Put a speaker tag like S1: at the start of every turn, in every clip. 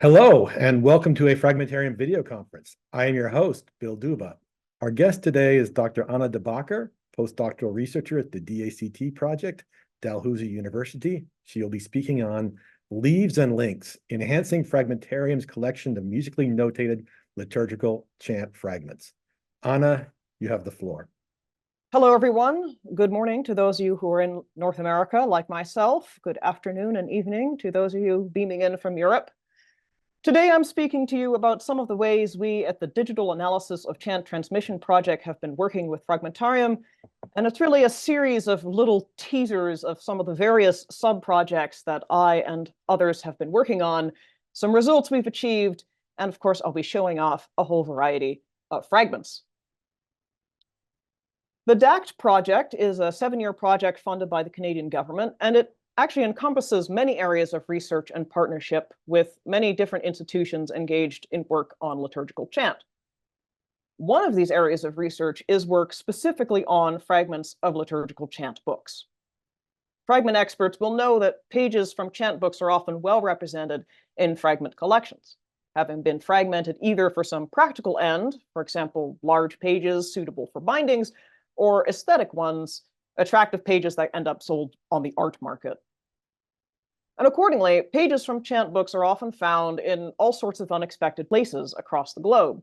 S1: Hello, and welcome to a Fragmentarium Video Conference. I am your host, Bill Duba. Our guest today is Dr. Anna de Bakker, postdoctoral researcher at the DACT Project, Dalhousie University. She will be speaking on Leaves and Links, Enhancing Fragmentarium's Collection of Musically Notated Liturgical Chant Fragments. Anna, you have the floor.
S2: Hello, everyone. Good morning to those of you who are in North America, like myself. Good afternoon and evening to those of you beaming in from Europe. Today, I'm speaking to you about some of the ways we at the Digital Analysis of Chant Transmission Project have been working with Fragmentarium, and it's really a series of little teasers of some of the various sub-projects that I and others have been working on, some results we've achieved, and of course, I'll be showing off a whole variety of fragments. The DACT Project is a 7-year project funded by the Canadian government, and it actually encompasses many areas of research and partnership with many different institutions engaged in work on liturgical chant. One of these areas of research is work specifically on fragments of liturgical chant books. Fragment experts will know that pages from chant books are often well represented in fragment collections, having been fragmented either for some practical end, for example, large pages suitable for bindings, or aesthetic ones, attractive pages that end up sold on the art market. And accordingly, pages from chant books are often found in all sorts of unexpected places across the globe,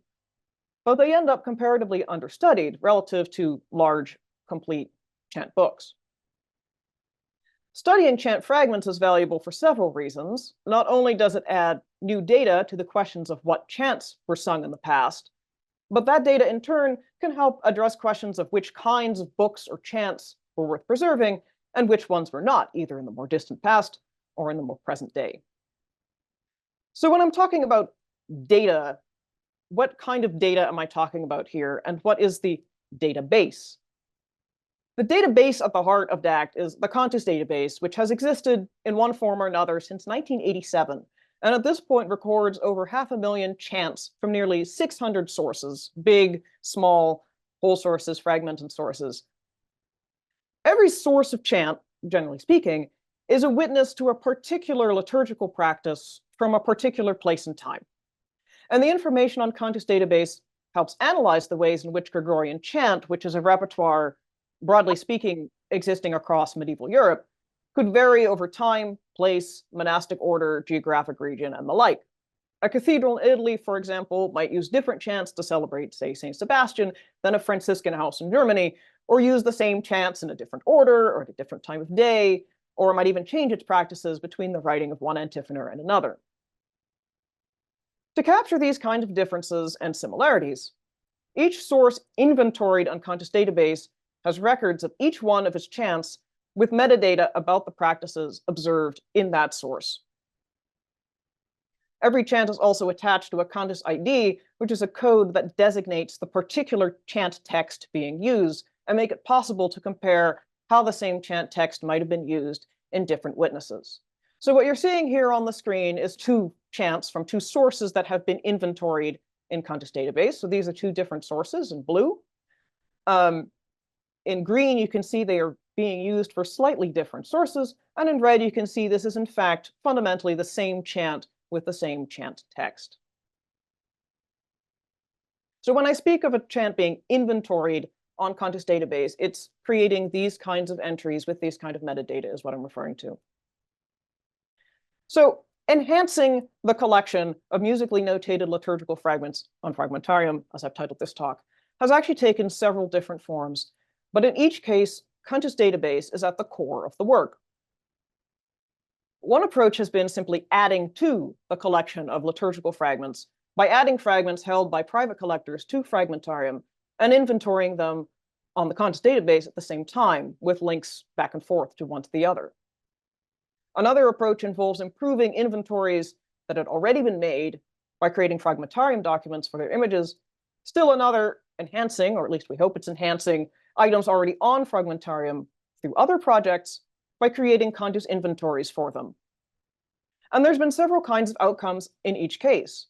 S2: but they end up comparatively understudied relative to large, complete chant books. Studying chant fragments is valuable for several reasons. Not only does it add new data to the questions of what chants were sung in the past, but that data in turn can help address questions of which kinds of books or chants were worth preserving and which ones were not, either in the more distant past or in the more present day. So when I'm talking about data, what kind of data am I talking about here, and what is the database? The database at the heart of DACT is the Contus Database, which has existed in one form or another since 1987, and at this point records over 500,000 chants from nearly 600 sources, big, small, whole sources, fragmented sources. Every source of chant, generally speaking, is a witness to a particular liturgical practice from a particular place and time. And the information on Contus Database helps analyze the ways in which Gregorian chant, which is a repertoire, broadly speaking, existing across medieval Europe, could vary over time, place, monastic order, geographic region, and the like. A cathedral in Italy, for example, might use different chants to celebrate, say, St. Sebastian than a Franciscan house in Germany, or use the same chants in a different order or at a different time of day, or it might even change its practices between the writing of one antiphonor and another. To capture these kinds of differences and similarities, each source inventoried on Contus Database has records of each one of its chants with metadata about the practices observed in that source. Every chant is also attached to a Contus ID, which is a code that designates the particular chant text being used and make it possible to compare how the same chant text might have been used in different witnesses. So what you're seeing here on the screen is two chants from two sources that have been inventoried in Contus Database. So these are two different sources in blue. In green, you can see they are being used for slightly different sources. And in red, you can see this is in fact fundamentally the same chant with the same chant text. So when I speak of a chant being inventoried on Contus Database, it's creating these kinds of entries with these kind of metadata is what I'm referring to. So enhancing the collection of musically notated liturgical fragments on Fragmentarium, as I've titled this talk, has actually taken several different forms, but in each case, Contus Database is at the core of the work. One approach has been simply adding to the collection of liturgical fragments by adding fragments held by private collectors to Fragmentarium and inventorying them on the Contus Database at the same time with links back and forth to one to the other. Another approach involves improving inventories that had already been made by creating Fragmentarium documents for their images. Still another enhancing, or at least we hope it's enhancing, items already on Fragmentarium through other projects by creating Contus inventories for them. And there's been several kinds of outcomes in each case.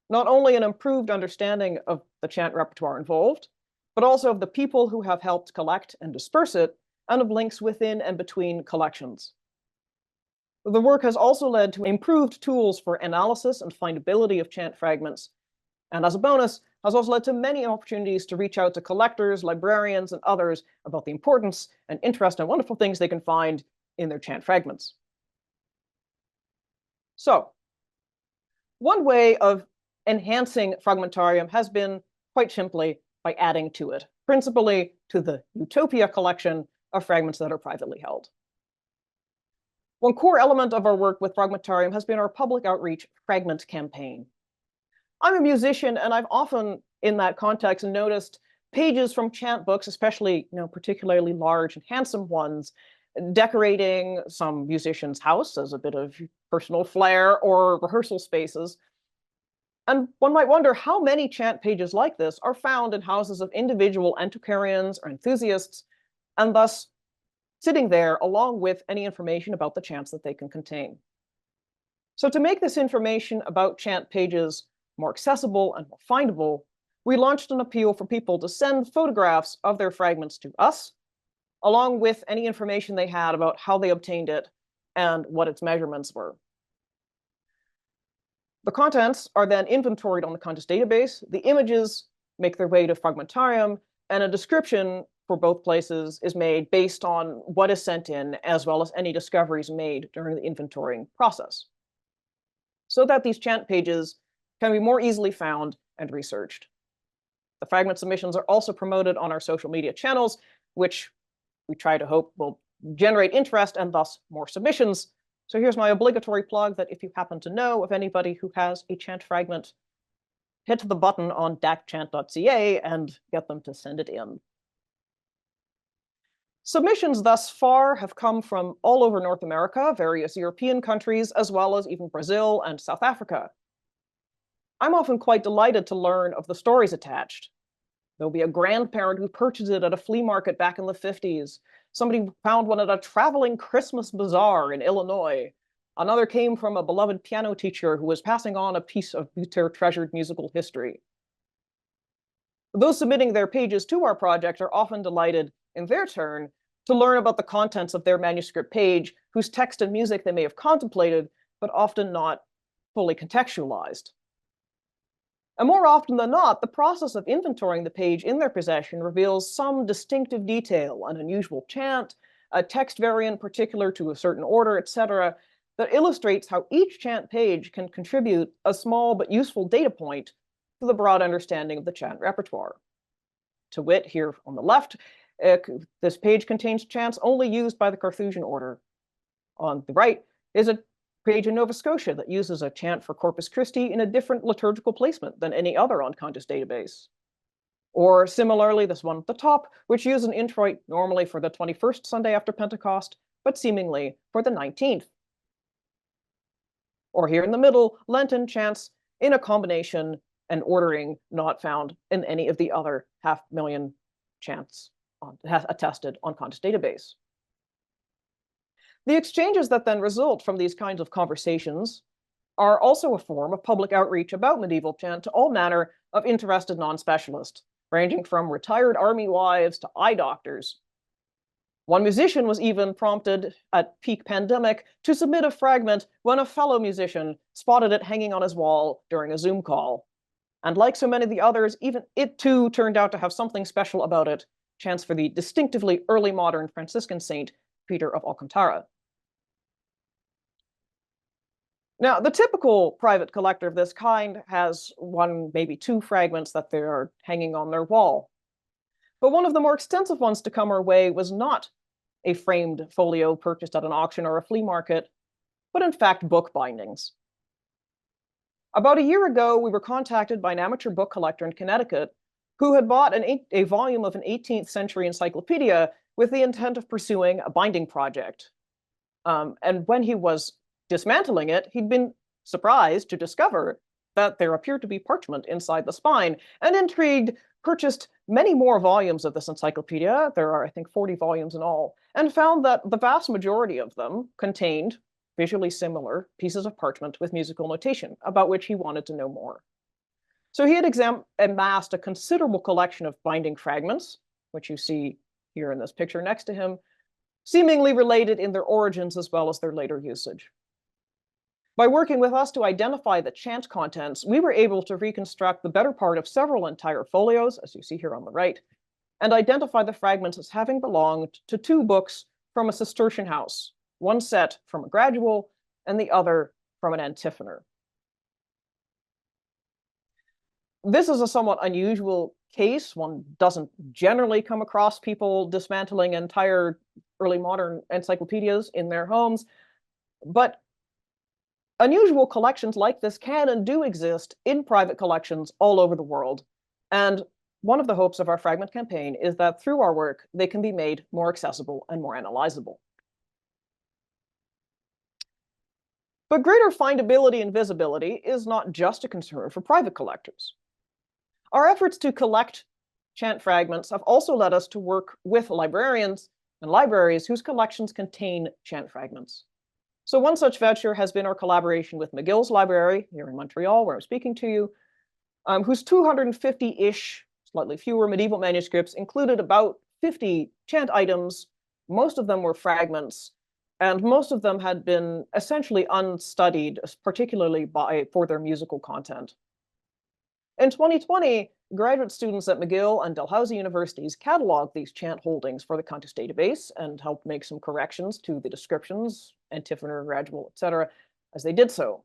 S2: Not only an improved understanding of the chant repertoire involved, but also of the people who have helped collect and disperse it, and of links within and between collections. The work has also led to improved tools for analysis and findability of chant fragments, and as a bonus, has also led to many opportunities to reach out to collectors, librarians, and others about the importance and interest and wonderful things they can find in their chant fragments. So, one way of enhancing Fragmentarium has been, quite simply, by adding to it, principally to the Utopia collection of fragments that are privately held. One core element of our work with Fragmentarium has been our public outreach fragment campaign. I'm a musician, and I've often, in that context, noticed pages from chant books, especially particularly large and handsome ones, decorating some musician's house as a bit of personal flair or rehearsal spaces. And one might wonder how many chant pages like this are found in houses of individual antiquarians or enthusiasts, and thus sitting there along with any information about the chants that they can contain. So to make this information about chant pages more accessible and more findable, we launched an appeal for people to send photographs of their fragments to us, along with any information they had about how they obtained it and what its measurements were. The contents are then inventoried on the Contus Database, the images make their way to Fragmentarium, and a description for both places is made based on what is sent in, as well as any discoveries made during the inventorying process, so that these chant pages can be more easily found and researched. The fragment submissions are also promoted on our social media channels, which we try to hope will generate interest and thus more submissions. So here's my obligatory plug that if you happen to know of anybody who has a chant fragment, hit the button on dactchant.ca and get them to send it in. Submissions thus far have come from all over North America, various European countries, as well as even Brazil and South Africa. I'm often quite delighted to learn of the stories attached. There'll be a grandparent who purchased it at a flea market back in the 50s. Somebody found one at a traveling Christmas bazaar in Illinois. Another came from a beloved piano teacher who was passing on a piece of their treasured musical history. Those submitting their pages to our project are often delighted, in their turn, to learn about the contents of their manuscript page, whose text and music they may have contemplated, but often not fully contextualized. And more often than not, the process of inventorying the page in their possession reveals some distinctive detail, an unusual chant, a text variant particular to a certain order, etc., that illustrates how each chant page can contribute a small but useful data point to the broad understanding of the chant repertoire. To wit, here on the left, this page contains chants only used by the Carthusian order. On the right is a page in Nova Scotia that uses a chant for Corpus Christi in a different liturgical placement than any other on Contus Database. Or similarly, this one at the top, which uses an introit normally for the 21st Sunday after Pentecost, but seemingly for the 19th. Or here in the middle, Lenten chants in a combination and ordering not found in any of the other 500,000 chants attested on Contus Database. The exchanges that then result from these kinds of conversations are also a form of public outreach about medieval chant to all manner of interested non-specialists, ranging from retired army wives to eye doctors. One musician was even prompted at peak pandemic to submit a fragment when a fellow musician spotted it hanging on his wall during a Zoom call. And like so many of the others, even it too turned out to have something special about it, chants for the distinctively early modern Franciscan saint, Peter of Alcantara. Now, the typical private collector of this kind has one, maybe two fragments that they are hanging on their wall. But one of the more extensive ones to come our way was not a framed folio purchased at an auction or a flea market, but in fact book bindings. About a year ago, we were contacted by an amateur book collector in Connecticut who had bought a volume of an 18th century encyclopedia with the intent of pursuing a binding project. And when he was dismantling it, he'd been surprised to discover that there appeared to be parchment inside the spine, and intrigued, purchased many more volumes of this encyclopedia. There are, I think, 40 volumes in all, and found that the vast majority of them contained visually similar pieces of parchment with musical notation, about which he wanted to know more. So he had amassed a considerable collection of binding fragments, which you see here in this picture next to him, seemingly related in their origins as well as their later usage. By working with us to identify the chant contents, we were able to reconstruct the better part of several entire folios, as you see here on the right, and identify the fragments as having belonged to two books from a Cistercian house, one set from a gradual and the other from an antiphonor. This is a somewhat unusual case. One doesn't generally come across people dismantling entire early modern encyclopedias in their homes, but unusual collections like this can and do exist in private collections all over the world. And one of the hopes of our fragment campaign is that through our work, they can be made more accessible and more analyzable. But greater findability and visibility is not just a concern for private collectors. Our efforts to collect chant fragments have also led us to work with librarians and libraries whose collections contain chant fragments. So one such venture has been our collaboration with McGill's Library here in Montreal, where I'm speaking to you, whose 250-ish, slightly fewer medieval manuscripts included about 50 chant items. Most of them were fragments, and most of them had been essentially unstudied, particularly for their musical content. In 2020, graduate students at McGill and Dalhousie Universities cataloged these chant holdings for the Contus Database and helped make some corrections to the descriptions, antiphonor, gradual, etc., as they did so.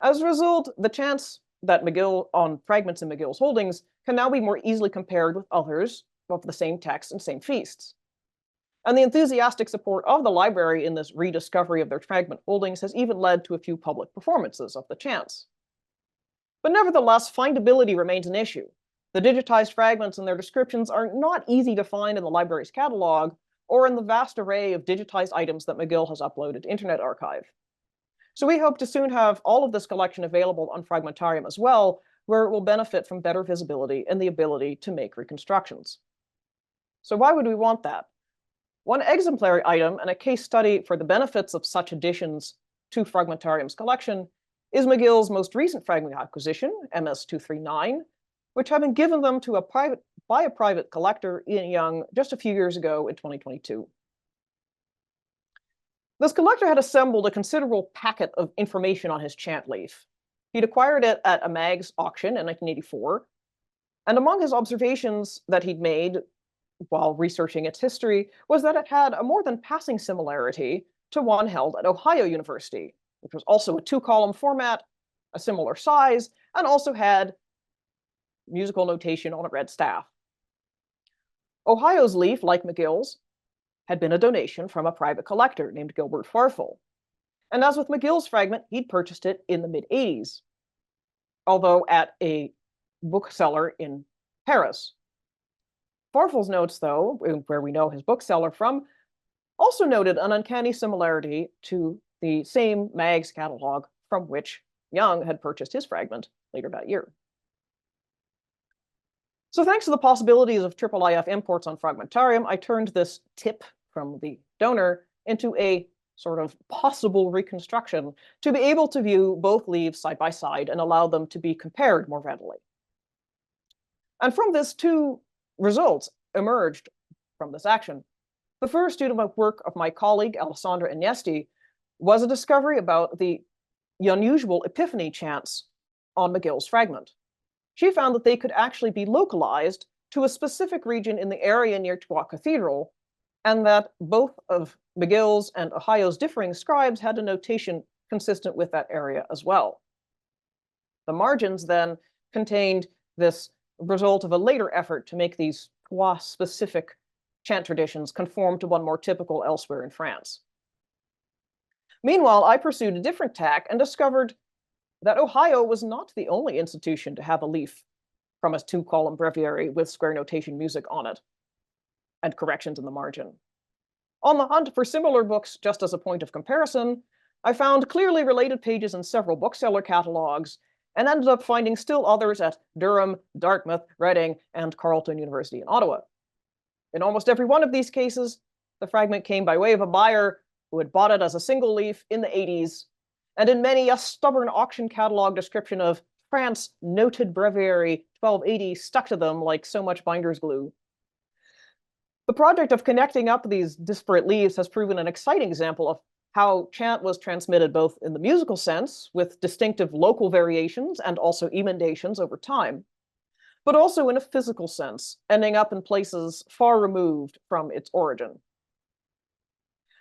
S2: As a result, the chants that McGill on fragments in McGill's holdings can now be more easily compared with others of the same text and same feasts. And the enthusiastic support of the library in this rediscovery of their fragment holdings has even led to a few public performances of the chants. But nevertheless, findability remains an issue. The digitized fragments and their descriptions are not easy to find in the library's catalog or in the vast array of digitized items that McGill has uploaded to Internet Archive. So we hope to soon have all of this collection available on Fragmentarium as well, where it will benefit from better visibility and the ability to make reconstructions. So why would we want that? One exemplary item and a case study for the benefits of such additions to Fragmentarium's collection is McGill's most recent fragment acquisition, MS-239, which had been given them to by a private collector, Ian Young, just a few years ago in 2022. This collector had assembled a considerable packet of information on his chant leaf. He'd acquired it at a MAGS auction in 1984, and among his observations that he'd made while researching its history was that it had a more than passing similarity to one held at Ohio University, which was also a two-column format, a similar size, and also had musical notation on a red staff. Ohio's leaf, like McGill's, had been a donation from a private collector named Gilbert Farfel. And as with McGill's fragment, he'd purchased it in the mid-80s, although at a bookseller in Paris. Farfel's notes, though, where we know his bookseller from, also noted an uncanny similarity to the same MAGS catalog from which Young had purchased his fragment later that year. So thanks to the possibilities of IIIF imports on Fragmentarium, I turned this tip from the donor into a sort of possible reconstruction to be able to view both leaves side by side and allow them to be compared more readily. And from this, two results emerged from this action. The first, due to my work of my colleague, Alessandra Iniesti, was a discovery about the unusual epiphany chants on McGill's fragment. She found that they could actually be localized to a specific region in the area near Troyes Cathedral, and that both of McGill's and Ohio's differing scribes had a notation consistent with that area as well. The margins then contained this result of a later effort to make these Troyes-specific chant traditions conform to one more typical elsewhere in France. Meanwhile, I pursued a different tack and discovered that Ohio was not the only institution to have a leaf from a two-column breviary with square notation music on it and corrections in the margin. On the hunt for similar books, just as a point of comparison, I found clearly related pages in several bookseller catalogs and ended up finding still others at Durham, Dartmouth, Reading, and Carleton University in Ottawa. In almost every one of these cases, the fragment came by way of a buyer who had bought it as a single leaf in the 80s, and in many, a stubborn auction catalog description of France noted breviary 1280 stuck to them like so much binder's glue. The project of connecting up these disparate leaves has proven an exciting example of how chant was transmitted both in the musical sense, with distinctive local variations and also emendations over time, but also in a physical sense, ending up in places far removed from its origin.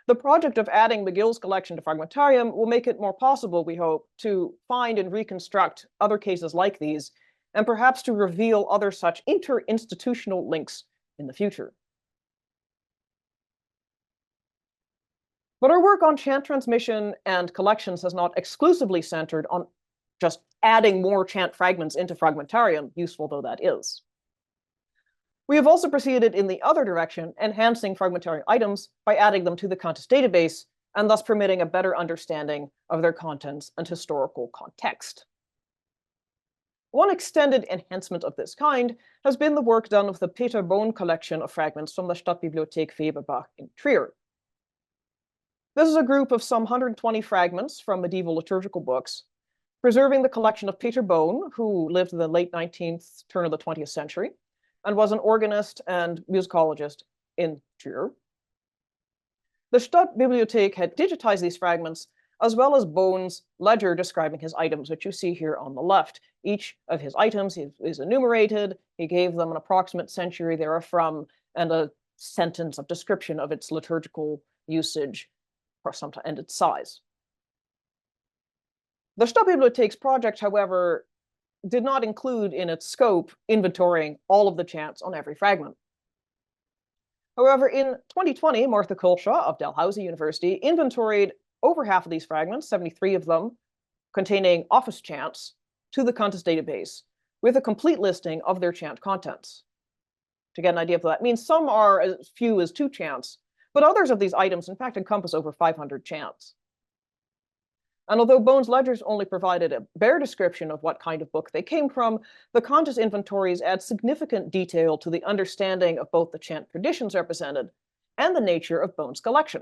S2: The project of adding McGill's collection to Fragmentarium will make it more possible, we hope, to find and reconstruct other cases like these, and perhaps to reveal other such inter-institutional links in the future. But our work on chant transmission and collections has not exclusively centered on just adding more chant fragments into Fragmentarium, useful though that is. We have also proceeded in the other direction, enhancing Fragmentarium items by adding them to the Contus Database, and thus permitting a better understanding of their contents and historical context. One extended enhancement of this kind has been the work done with the Peter Bohn collection of fragments from the Stadtbibliothek Weberbach in Trier. This is a group of some 120 fragments from medieval liturgical books, preserving the collection of Peter Bohn, who lived in the late 19th, turn of the 20th century, and was an organist and musicologist in Trier. The Stadtbibliothek had digitized these fragments, as well as Bohn's ledger describing his items, which you see here on the left. Each of his items is enumerated. He gave them an approximate century they are from, and a sentence of description of its liturgical usage and its size. The Stadtbibliothek's project, however, did not include in its scope inventorying all of the chants on every fragment. However, in 2020, Martha Kulshaw of Dalhousie University inventoried over half of these fragments, 73 of them, containing office chants, to the Contus Database, with a complete listing of their chant contents. To get an idea of what that means, some are as few as 2 chants, but others of these items, in fact, encompass over 500 chants. And although Bohn's ledgers only provided a bare description of what kind of book they came from, the Contus inventories add significant detail to the understanding of both the chant traditions represented and the nature of Bohn's collection.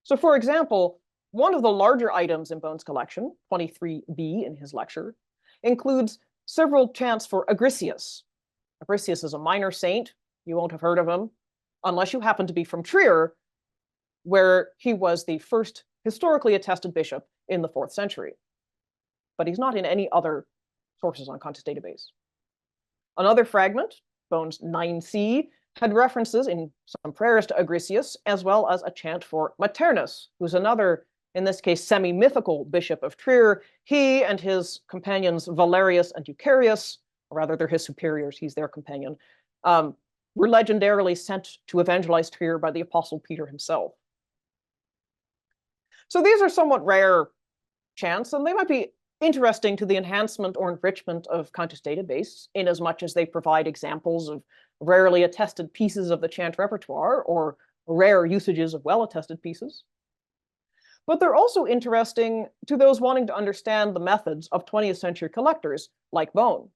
S2: So, for example, one of the larger items in Bohn's collection, 23b in his lecture, includes several chants for Agricius. Agricius is a minor saint. You won't have heard of him, unless you happen to be from Trier, where he was the first historically attested bishop in the 4th century. But he's not in any other sources on Contus Database. Another fragment, Bohn's 9c, had references in some prayers to Agricius, as well as a chant for Maternus, who's another, in this case, semi-mythical bishop of Trier. He and his companions Valerius and Eucharius, or rather they're his superiors, he's their companion, were legendarily sent to evangelize Trier by the Apostle Peter himself. So these are somewhat rare chants, and they might be interesting to the enhancement or enrichment of Contus Database, in as much as they provide examples of rarely attested pieces of the chant repertoire or rare usages of well-attested pieces. But they're also interesting to those wanting to understand the methods of 20th century collectors like Bohn.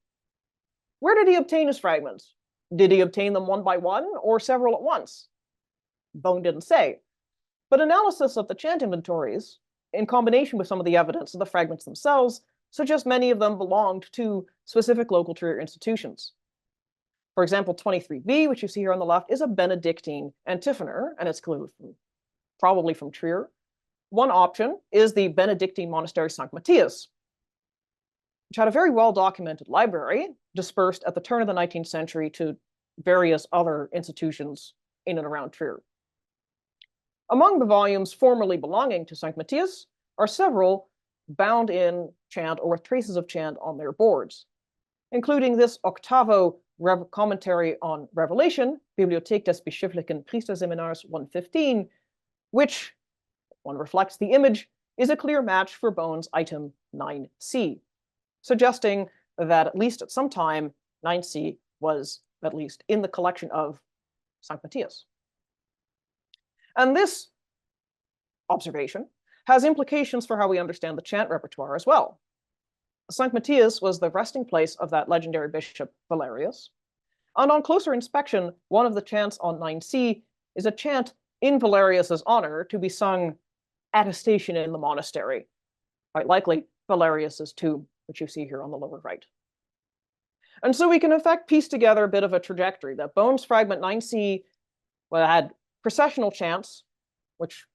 S2: Where did he obtain his fragments? Did he obtain them one by one or several at once? Bohn didn't say. But analysis of the chant inventories, in combination with some of the evidence of the fragments themselves, suggests many of them belonged to specific local Trier institutions. For example, 23b, which you see here on the left, is a Benedictine antiphonor, and it's probably from Trier. One option is the Benedictine monastery St. Matthias, which had a very well-documented library dispersed at the turn of the 19th century to various other institutions in and around Trier. Among the volumes formerly belonging to St. Matthias are several bound in chant or with traces of chant on their boards, including this octavo commentary on Revelation, Bibliothek des Bischöflichen Priesterseminars 115, which, one reflects the image, is a clear match for Bohn's item 9c, suggesting that at least at some time, 9c was at least in the collection of St. Matthias. And this observation has implications for how we understand the chant repertoire as well. St. Matthias was the resting place of that legendary bishop Valerius. And on closer inspection, one of the chants on 9c is a chant in Valerius's honor to be sung at a station in the monastery, quite likely Valerius's tomb, which you see here on the lower right. And so we can in fact piece together a bit of a trajectory that Bohn's fragment 9c had processional chants, which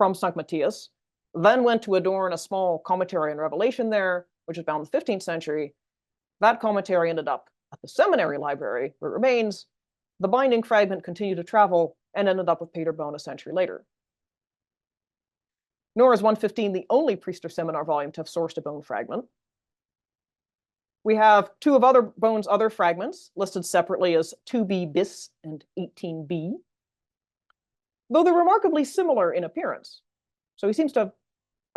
S2: from St. Matthias, then went to adorn a small commentary on Revelation there, which is bound in the 15th century. That commentary ended up at the seminary library, where it remains. The binding fragment continued to travel and ended up with Peter Bohn a century later. Nor is 115 the only Priester Seminar volume to have sourced a Bohn fragment. We have two of Bohn's other fragments listed separately as 2b bis and 18b, though they're remarkably similar in appearance. So he seems to have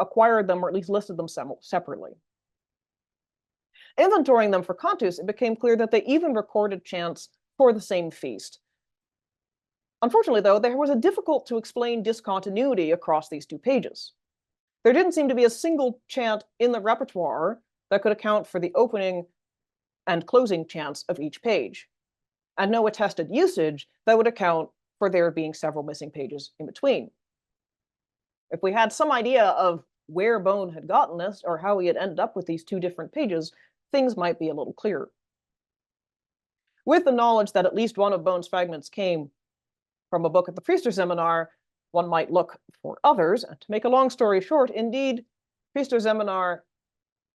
S2: acquired them or at least listed them separately. Inventorying them for Contus, it became clear that they even recorded chants for the same feast. Unfortunately, though, there was a difficult to explain discontinuity across these two pages. There didn't seem to be a single chant in the repertoire that could account for the opening and closing chants of each page, and no attested usage that would account for there being several missing pages in between. If we had some idea of where Bohn had gotten this or how he had ended up with these two different pages, things might be a little clearer. With the knowledge that at least one of Bohn's fragments came from a book at the Priester Seminar, one might look for others. And to make a long story short, indeed, Priester Seminar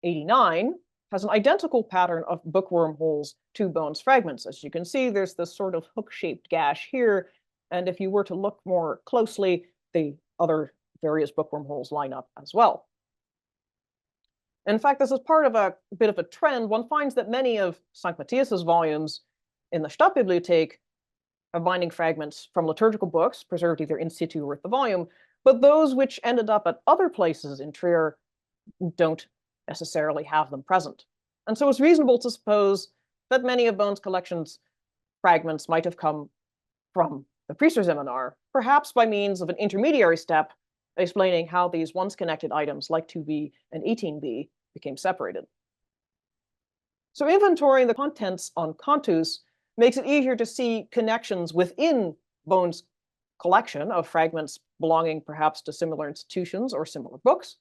S2: 89 has an identical pattern of bookworm holes to Bohn's fragments. As you can see, there's this sort of hook-shaped gash here, and if you were to look more closely, the other various bookworm holes line up as well. In fact, this is part of a bit of a trend. One finds that many of St. Matthias's volumes in the Stadtbibliothek have binding fragments from liturgical books, preserved either in situ or with the volume, but those which ended up at other places in Trier don't necessarily have them present. And so it's reasonable to suppose that many of Bohn's collection's fragments might have come from the Priester Seminar, perhaps by means of an intermediary step explaining how these once connected items like 2b and 18b became separated. So inventorying the contents on Contus makes it easier to see connections within Bohn's collection of fragments belonging perhaps to similar institutions or similar books,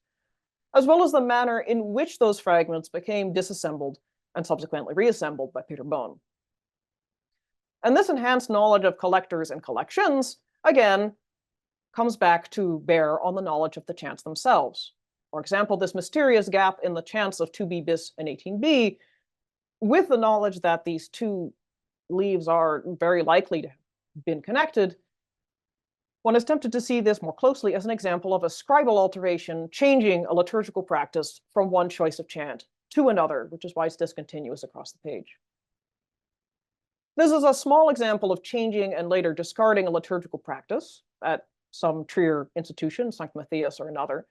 S2: as well as the manner in which those fragments became disassembled and subsequently reassembled by Peter Bohn. And this enhanced knowledge of collectors and collections, again, comes back to bear on the knowledge of the chants themselves. For example, this mysterious gap in the chants of 2b bis and 18b, with the knowledge that these two leaves are very likely to have been connected, one is tempted to see this more closely as an example of a scribal alteration changing a liturgical practice from one choice of chant to another, which is why it's discontinuous across the page. This is a small example of changing and later discarding a liturgical practice at some Trier institution, St. Matthias or another.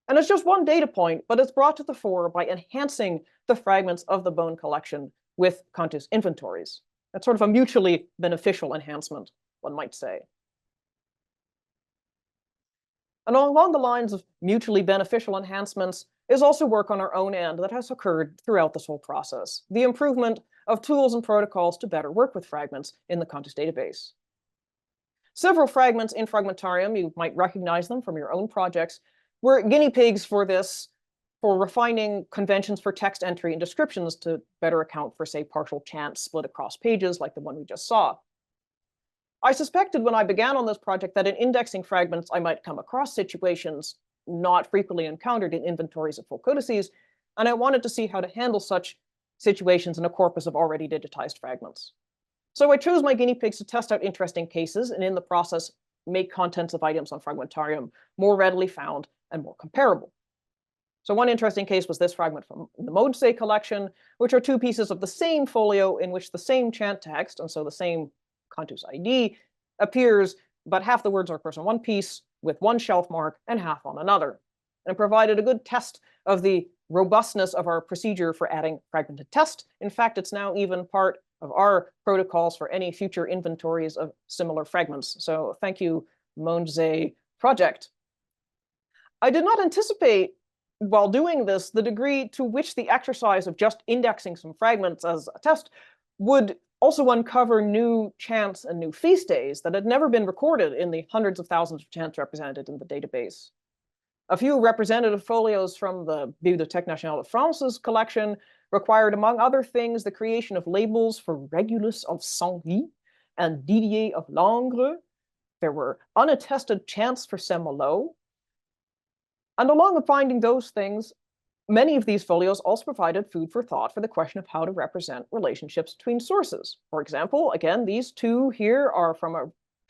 S2: And it's just one data point, but it's brought to the fore by enhancing the fragments of the Bohn collection with Contus inventories. That's sort of a mutually beneficial enhancement, one might say. And along the lines of mutually beneficial enhancements is also work on our own end that has occurred throughout this whole process, the improvement of tools and protocols to better work with fragments in the Contus database. Several fragments in Fragmentarium, you might recognize them from your own projects, were guinea pigs for this, for refining conventions for text entry and descriptions to better account for, say, partial chants split across pages like the one we just saw. I suspected when I began on this project that in indexing fragments, I might come across situations not frequently encountered in inventories of full codices, and I wanted to see how to handle such situations in a corpus of already digitized fragments. So I chose my guinea pigs to test out interesting cases, and in the process, make contents of items on Fragmentarium more readily found and more comparable. So one interesting case was this fragment from the Modse collection, which are two pieces of the same folio in which the same chant text, and so the same Contus ID, appears, but half the words are, of course, on one piece with one shelf mark and half on another. And it provided a good test of the robustness of our procedure for adding fragmented text. In fact, it's now even part of our protocols for any future inventories of similar fragments. So thank you, Modse project. I did not anticipate, while doing this, the degree to which the exercise of just indexing some fragments as a test would also uncover new chants and new feast days that had never been recorded in the hundreds of thousands of chants represented in the database. A few representative folios from the Bibliothèque Nationale de France's collection required, among other things, the creation of labels for Regulus of Saint-Guy and Didier of Langres. There were unattested chants for Saint-Malo, And along with finding those things, many of these folios also provided food for thought for the question of how to represent relationships between sources. For example, again, these two here are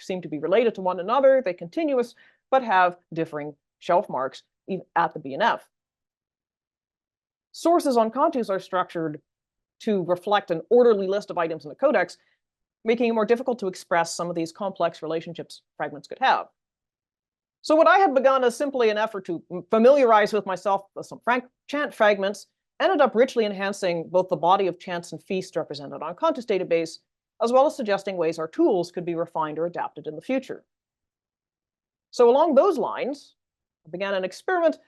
S2: seem to be related to one another. They're continuous, but have differing shelf marks at the BNF. Sources on Contus are structured to reflect an orderly list of items in the codex, making it more difficult to express some of these complex relationships fragments could have. So what I had begun as simply an effort to familiarize with myself with some chant fragments ended up richly enhancing both the body of chants and feasts represented on Contus Database, as well as suggesting ways our tools could be refined or adapted in the future. So along those lines, I began an experiment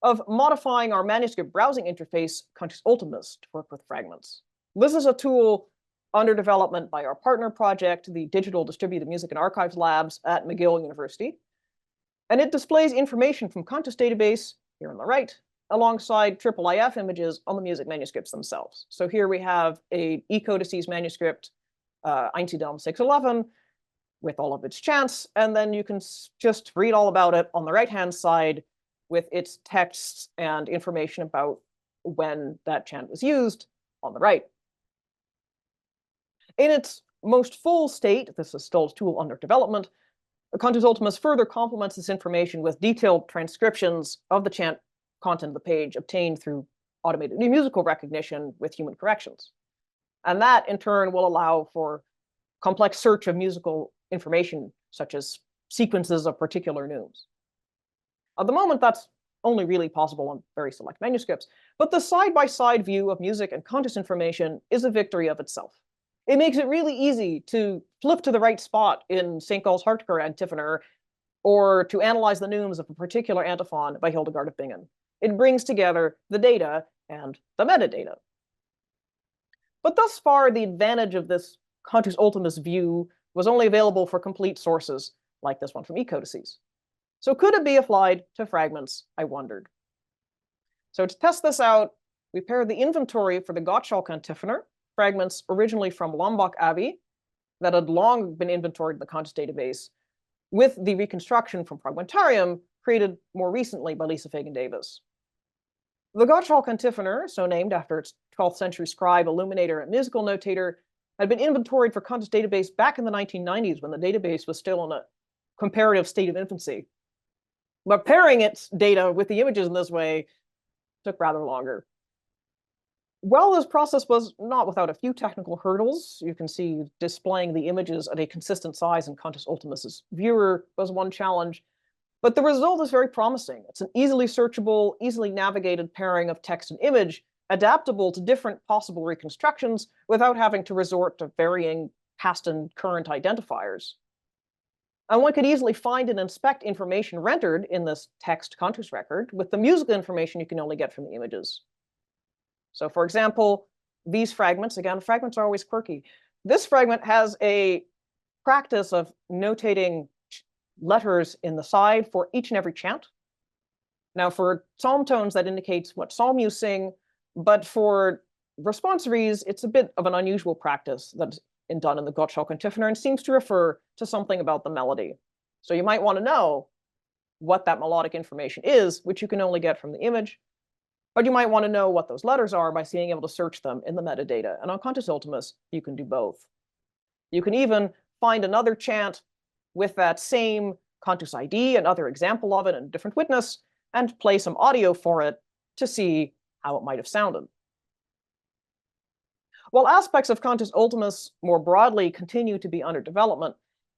S2: of modifying our manuscript browsing interface, Contus Ultimus, to work with fragments. This is a tool under development by our partner project, the Digital Distributed Music and Archives Labs at McGill University. And it displays information from Contus Database, here on the right, alongside IIIF images on the music manuscripts themselves. So here we have a eCodices manuscript, Einzeldelm 611, with all of its chants, and then you can just read all about it on the right-hand side with its texts and information about when that chant was used on the right. In its most full state, this is still a tool under development, Contus Ultimus further complements this information with detailed transcriptions of the chant content of the page obtained through automated musical recognition with human corrections. And that, in turn, will allow for complex search of musical information, such as sequences of particular neumes. At the moment, that's only really possible on very select manuscripts, but the side-by-side view of music and Contus information is a victory of itself. It makes it really easy to flip to the right spot in St. Gall's Harpsichord antiphonor, or to analyze the neumes of a particular antiphon by Hildegard of Bingen. It brings together the data and the metadata. But thus far, the advantage of this Contus Ultimus view was only available for complete sources, like this one from eCodices. So could it be applied to fragments, I wondered. So to test this out, we paired the inventory for the Gottschalk antiphonor, fragments originally from Lombok Abbey that had long been inventoried in the Contus database, with the reconstruction from Fragmentarium created more recently by Lisa Fagan Davis. The Gottschalk antiphonor, so named after its 12th century scribe, illuminator, and musical notator, had been inventoried for Contus database back in the 1990s when the database was still in a comparative state of infancy. But pairing its data with the images in this way took rather longer. Well, this process was not without a few technical hurdles. You can see displaying the images at a consistent size in Contus Ultimus's viewer was one challenge, but the result is very promising. It's an easily searchable, easily navigated pairing of text and image, adaptable to different possible reconstructions without having to resort to varying past and current identifiers. And one could easily find and inspect information rendered in this text Contus record with the musical information you can only get from the images. So for example, these fragments, again, fragments are always quirky. This fragment has a practice of notating letters in the side for each and every chant. Now for psalm tones, that indicates what psalm you sing, but for responsories, it's a bit of an unusual practice that's done in the Gottschalk antiphonor and seems to refer to something about the melody. So you might want to know what that melodic information is, which you can only get from the image, but you might want to know what those letters are by being able to search them in the metadata. And on Contus Ultimus, you can do both. You can even find another chant with that same Contus ID, another example of it, and a different witness, and play some audio for it to see how it might have sounded. While aspects of Contus Ultimus more broadly continue to be under development,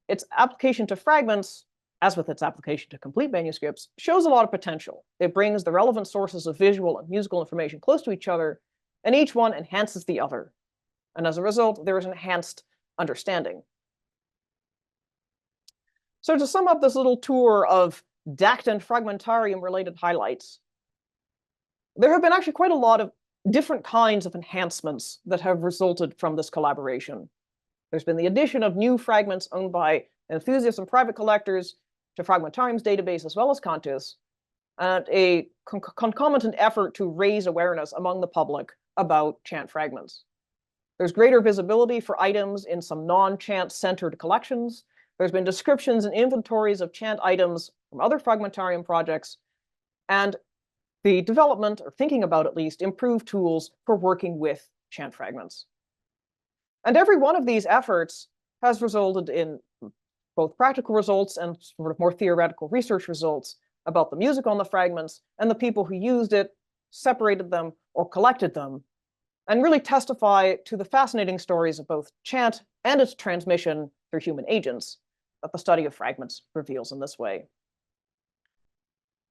S2: its application to fragments, as with its application to complete manuscripts, shows a lot of potential. It brings the relevant sources of visual and musical information close to each other, and each one enhances the other. And as a result, there is enhanced understanding. So to sum up this little tour of DACT and Fragmentarium related highlights, there have been actually quite a lot of different kinds of enhancements that have resulted from this collaboration. There's been the addition of new fragments owned by enthusiasts and private collectors to Fragmentarium's database as well as Contus, and a concomitant effort to raise awareness among the public about chant fragments. There's greater visibility for items in some non-chant centered collections. There's been descriptions and inventories of chant items from other Fragmentarium projects, and the development, or thinking about at least, improved tools for working with chant fragments. And every one of these efforts has resulted in both practical results and sort of more theoretical research results about the music on the fragments and the people who used it, separated them, or collected them, and really testify to the fascinating stories of both chant and its transmission through human agents that the study of fragments reveals in this way.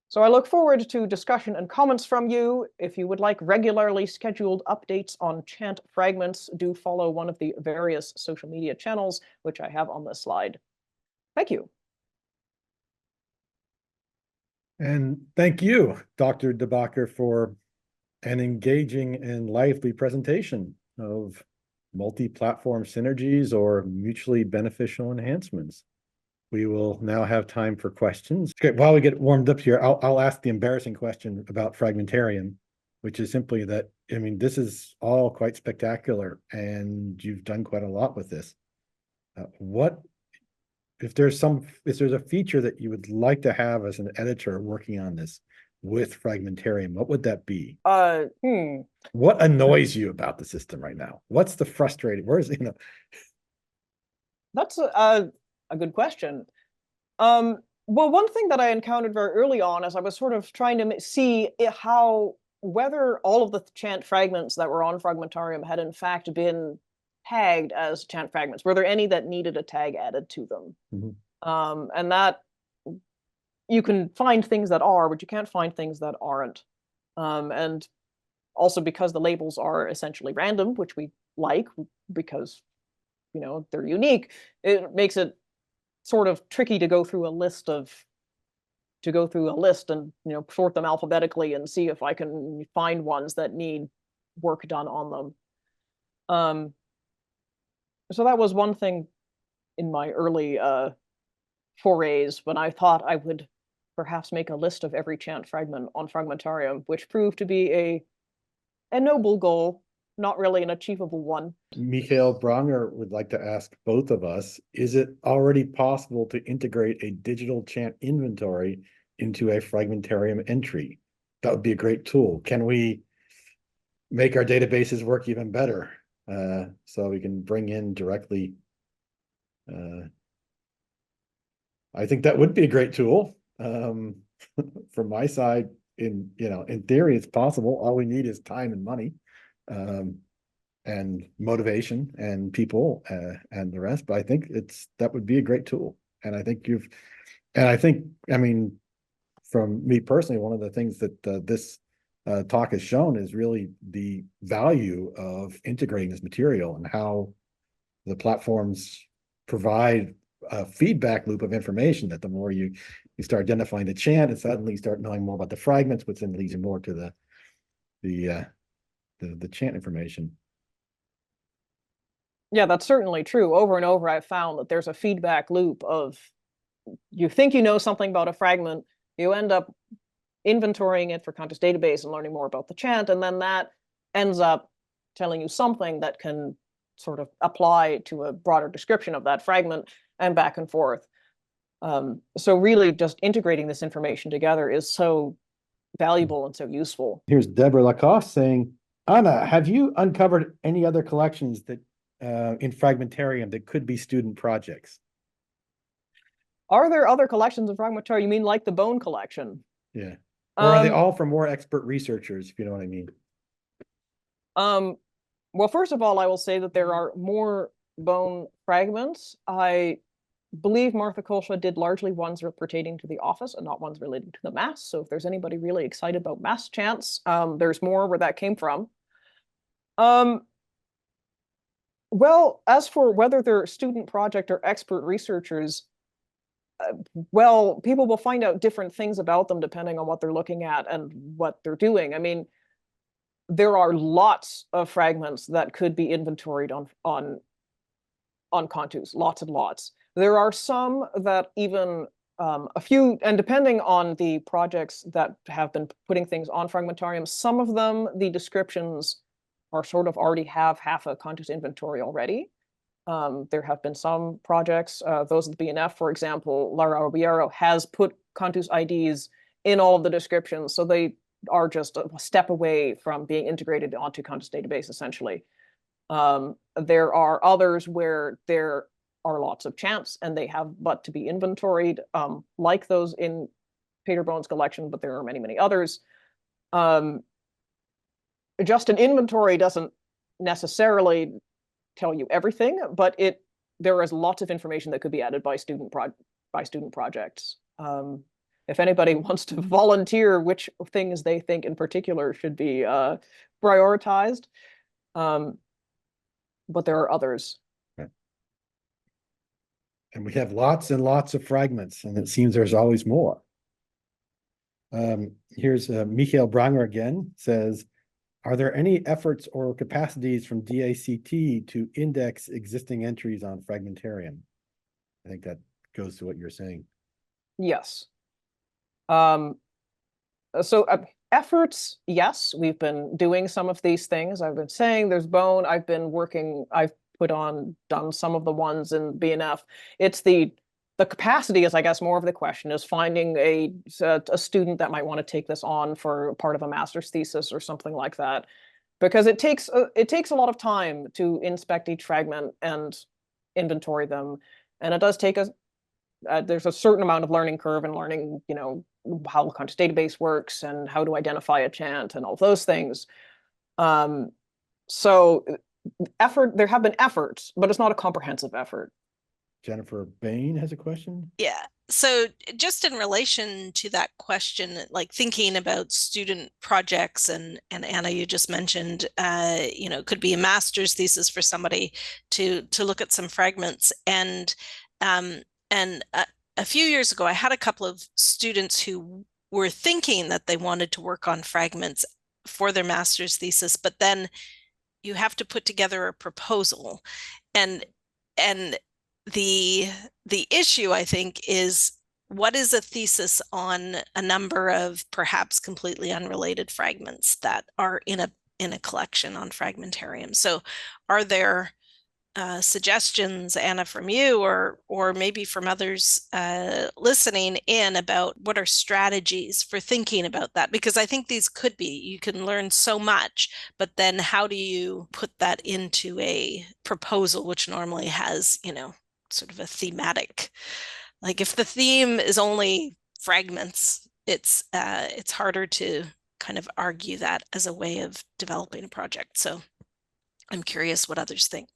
S2: So I look forward to discussion and comments from you. If you would like regularly scheduled updates on chant fragments, do follow one of the various social media channels, which I have on this slide. Thank you.
S1: And thank you, Dr. Bakker, for an engaging and lively presentation of multi-platform synergies or mutually beneficial enhancements. We will now have time for questions. Okay, while we get warmed up here, I'll ask the embarrassing question about Fragmentarium, which is simply that, I mean, this is all quite spectacular, and you've done quite a lot with this. If there's a feature that you would like to have as an editor working on this with Fragmentarium, what would that be? What annoys you about the system right now? What's the frustrating?
S2: That's a good question. Well, one thing that I encountered very early on as I was sort of trying to see whether all of the chant fragments that were on Fragmentarium had in fact been tagged as chant fragments. Were there any that needed a tag added to them? Mm-hmm. And that you can find things that are, but you can't find things that aren't. And also because the labels are essentially random, which we like because, you know, they're unique, it makes it sort of tricky to go through a list and, you know, sort them alphabetically and see if I can find ones that need work done on them. So that was one thing in my early forays when I thought I would perhaps make a list of every chant fragment on Fragmentarium, which proved to be a noble goal, not really an achievable one.
S1: Michael Bronger would like to ask both of us, is it already possible to integrate a digital chant inventory into a Fragmentarium entry? That would be a great tool. Can we make our databases work even better so we can bring in directly? I think that would be a great tool. From my side, in theory, it's possible. All we need is time and money. And motivation and people and the rest. But I think that would be a great tool. And I mean, from me personally, one of the things that this talk has shown is really the value of integrating this material and how the platforms provide a feedback loop of information that the more you start identifying the chant and suddenly you start knowing more about the fragments, which then leads you more to the chant information.
S2: Yeah, that's certainly true. Over and over, I've found that there's a feedback loop of you think you know something about a fragment, you end up inventorying it for Contus Database and learning more about the chant, and then that ends up telling you something that can sort of apply to a broader description of that fragment and back and forth. So really just integrating this information together is so valuable and so useful.
S1: Here's Deborah Lacoste saying, Anna, have you uncovered any other collections that in Fragmentarium that could be student projects?
S2: Are there other collections in Fragmentarium? You mean like the bone collection?
S1: Yeah. Or are they all for more expert researchers, if you know what I mean?
S2: Well, first of all, I will say that there are more bone fragments. I believe Martha Kolsha did largely ones pertaining to the office and not ones related to the mass. So if there's anybody really excited about mass chants, there's more where that came from. Well, as for whether they're student project or expert researchers, well, people will find out different things about them depending on what they're looking at and what they're doing. I mean, there are lots of fragments that could be inventoried on Contus, lots and lots. There are some that even a few, and depending on the projects that have been putting things on Fragmentarium, some of them, the descriptions are sort of already have half a Contus inventory already. There have been some projects, those at the BNF, for example, Lara Obiero has put Contus IDs in all of the descriptions. So they are just a step away from being integrated onto Contus Database, essentially. There are others where there are lots of chants and they have but to be inventoried, like those in Peter Bone's collection, but there are many, many others. Just an inventory doesn't necessarily tell you everything, but there is lots of information that could be added by student projects. If anybody wants to volunteer which things they think in particular should be prioritized, but there are others.
S1: Right. And we have lots and lots of fragments, and it seems there's always more. Here's Michael Branger again, says, are there any efforts or capacities from DACT to index existing entries on Fragmentarium? I think that goes to what you're saying.
S2: Yes. Efforts, yes, we've been doing some of these things. I've been saying there's Bone. I've done some of the ones in BNF. It's the capacity is, I guess, more of the question, is finding a student that might want to take this on for part of a master's thesis or something like that, because it takes a lot of time to inspect each fragment and inventory them, and it does take there's a certain amount of learning curve and learning, how the Contus database works and how to identify a chant and all those things. So there have been efforts, but it's not a comprehensive effort.
S1: Jennifer Bain has a question.
S3: Yeah. So just in relation to that question, like thinking about student projects, and Anna, you just mentioned, it could be a master's thesis for somebody to look at some fragments. And a few years ago, I had a couple of students who were thinking that they wanted to work on fragments for their master's thesis, but then you have to put together a proposal. And the issue, I think, is what is a thesis on a number of perhaps completely unrelated fragments that are in a collection on Fragmentarium. So are there suggestions, Anna, from you or maybe from others listening in, about what are strategies for thinking about that? Because I think these could be, you can learn so much, but then how do you put that into a proposal, which normally has, sort of a thematic, like if the theme is only fragments, it's harder to kind of argue that as a way of developing a project. So I'm curious what others think.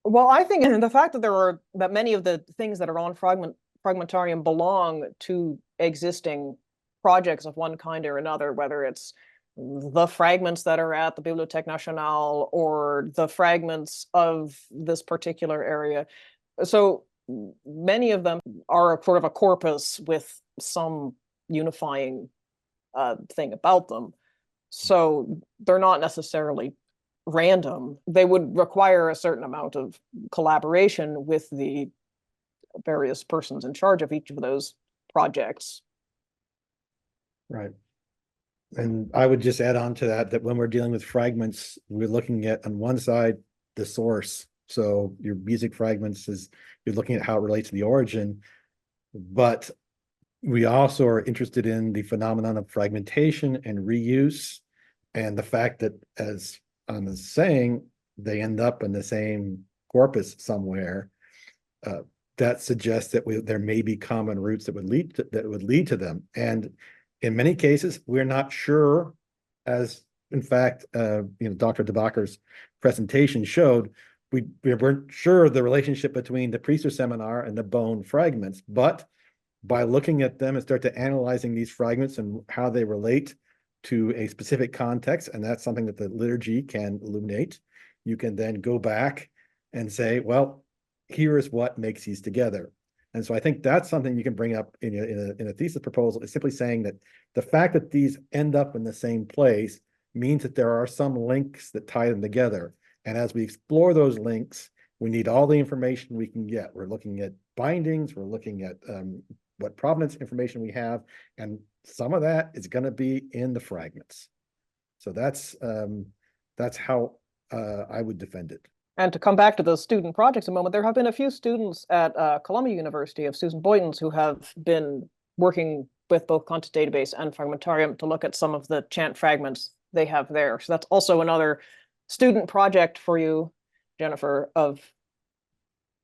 S2: Well, I think the fact that many of the things that are on Fragmentarium belong to existing projects of one kind or another, whether it's the fragments that are at the Bibliothèque Nationale or the fragments of this particular area. So many of them are sort of a corpus with some unifying thing about them. So they're not necessarily random. They would require a certain amount of collaboration with the various persons in charge of each of those projects.
S1: Right. And I would just add on to that when we're dealing with fragments, we're looking at, on one side, the source. So your music fragments you're looking at how it relates to the origin, but we also are interested in the phenomenon of fragmentation and reuse, and the fact that, as Anna is saying, they end up in the same corpus somewhere. That suggests that there may be common roots that would lead to them. And in many cases, we're not sure, as in fact, Dr. de Bakker's presentation showed. We weren't sure the relationship between the Priester seminar and the bone fragments, but by looking at them and start to analyzing these fragments and how they relate to a specific context, and that's something that the liturgy can illuminate, you can then go back and say, well, here is what makes these together. And so I think that's something you can bring up in a thesis proposal, is simply saying that the fact that these end up in the same place means that there are some links that tie them together. And as we explore those links, we need all the information we can get. We're looking at bindings, we're looking at what provenance information we have, and some of that is going to be in the fragments. So that's how I would defend it.
S2: And to come back to the student projects a moment, there have been a few students at Columbia University of Susan Boyden's who have been working with both Contus Database and Fragmentarium to look at some of the Chant fragments they have there. So that's also another student project for you, Jennifer, of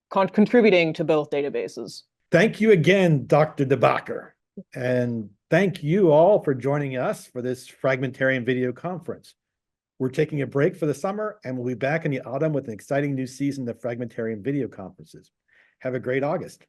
S2: contributing to both databases.
S1: Thank you again, Dr. Bakker. And thank you all for joining us for this Fragmentarium Video Conference. We're taking a break for the summer, and we'll be back in the autumn with an exciting new season of Fragmentarium Video Conferences. Have a great August.